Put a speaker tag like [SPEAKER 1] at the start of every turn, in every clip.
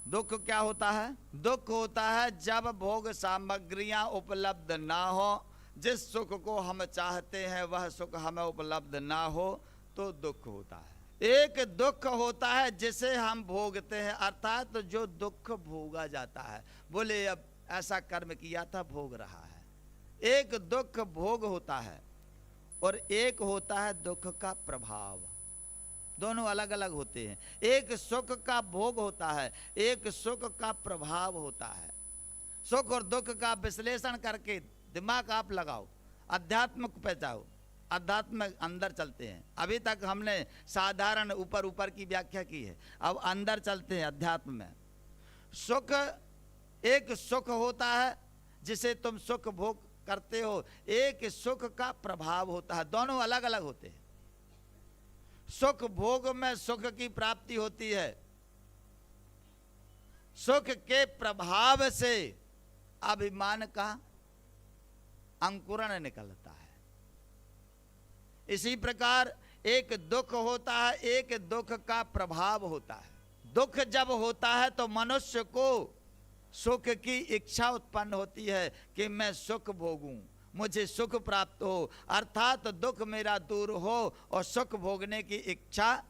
[SPEAKER 1] दुख क्या होता है? दुख होता है जब भोग सामग्रियां उपलब्ध ना हो, जिस सुख को हम चाहते हैं वह सुख हमें उपलब्ध ना हो तो दुख होता है। एक दुख होता है जिसे हम भोगते हैं, अर्थात जो दुख भोगा जाता है। बोले अब ऐसा कर्म किया था, भोग रहा है। एक दुख भोग होता है और एक होता है दुख का प्रभाव। दोनों अलग अलग होते हैं। एक सुख का भोग होता है, एक सुख का प्रभाव होता है। सुख और दुख का विश्लेषण करके दिमाग आप लगाओ, अध्यात्म पे जाओ, अध्यात्म अंदर चलते हैं। अभी तक हमने साधारण ऊपर ऊपर की व्याख्या की है, अब अंदर चलते हैं अध्यात्म में। सुख, एक सुख होता है जिसे तुम सुख भोग करते हो, एक सुख का प्रभाव होता है। दोनों अलग अलग होते हैं। सुख भोग में सुख की प्राप्ति होती है, सुख के प्रभाव से अभिमान का अंकुरण निकलता है। इसी प्रकार एक दुख होता है, एक दुख का प्रभाव होता है। दुख जब होता है तो मनुष्य को सुख की इच्छा उत्पन्न होती है कि मैं सुख भोगूं, मुझे सुख प्राप्त हो, अर्थात दुख मेरा दूर हो और सुख भोगने की इच्छा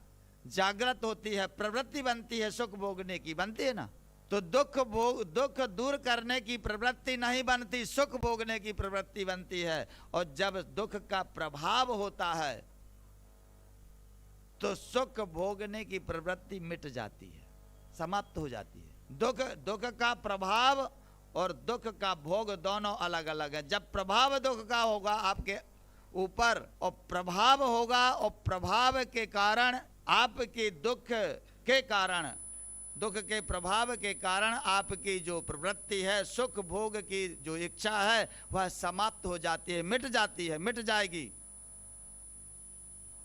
[SPEAKER 1] जागृत होती है, प्रवृत्ति बनती है सुख भोगने की, बनती है ना। तो दुख दूर करने की प्रवृत्ति नहीं बनती, सुख भोगने की प्रवृत्ति बनती है। और जब दुख का प्रभाव होता है तो सुख भोगने की प्रवृत्ति मिट जाती है, समाप्त हो जाती है। दुख का प्रभाव और दुख का भोग दोनों अलग अलग है। जब प्रभाव दुख का होगा आपके ऊपर और प्रभाव होगा, और प्रभाव के कारण आपके दुख के कारण, दुख के प्रभाव के कारण आपकी जो प्रवृत्ति है, सुख भोग की जो इच्छा है, वह समाप्त हो जाती है, मिट जाती है, मिट जाएगी।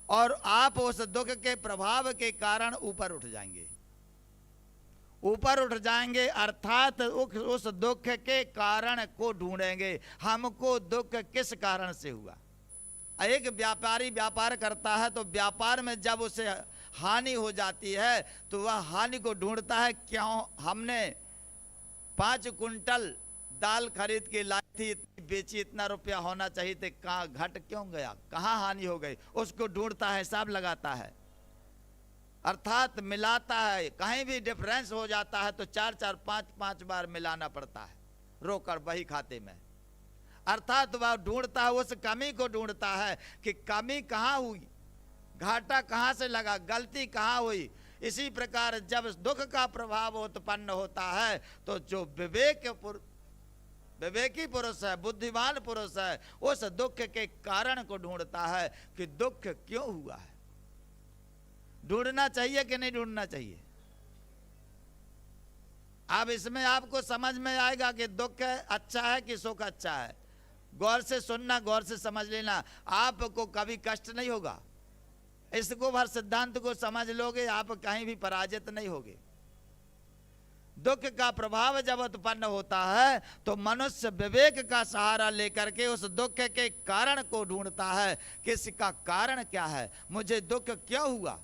[SPEAKER 1] और आप उस दुख के प्रभाव के कारण ऊपर उठ जाएंगे, ऊपर उठ जाएंगे, अर्थात उस दुख के कारण को ढूंढेंगे। हमको दुख किस कारण से हुआ? एक व्यापारी व्यापार करता है तो व्यापार में जब उसे हानि हो जाती है तो वह हानि को ढूंढता है। क्यों हमने 5 कुंटल दाल खरीद के लाई थी, बेची, इतना रुपया होना चाहिए थे, कहाँ घट क्यों गया, कहाँ हानि हो गई, उसको ढूंढता है, हिसाब लगाता है, अर्थात मिलाता है। कहीं भी डिफरेंस हो जाता है तो 4-4, 5-5 बार मिलाना पड़ता है रोकड़ बही खाते में। अर्थात वह ढूंढता है, उस कमी को ढूंढता है कि कमी कहाँ हुई, घाटा कहाँ से लगा, गलती कहाँ हुई। इसी प्रकार जब दुख का प्रभाव उत्पन्न होता है तो जो विवेकी पुरुष है, बुद्धिमान पुरुष है, उस दुख के कारण को ढूंढता है कि दुख क्यों हुआ है। ढूंढना चाहिए कि नहीं ढूंढना चाहिए? अब इसमें आपको समझ में आएगा कि दुख अच्छा है कि सुख अच्छा है। गौर से सुनना, गौर से समझ लेना, आपको कभी कष्ट नहीं होगा। इसको भर सिद्धांत को समझ लोगे, आप कहीं भी पराजित नहीं होगे। दुख का प्रभाव जब उत्पन्न होता है तो मनुष्य विवेक का सहारा लेकर के उस दुख के कारण को ढूंढता है कि इसका कारण क्या है, मुझे दुख क्यों हुआ।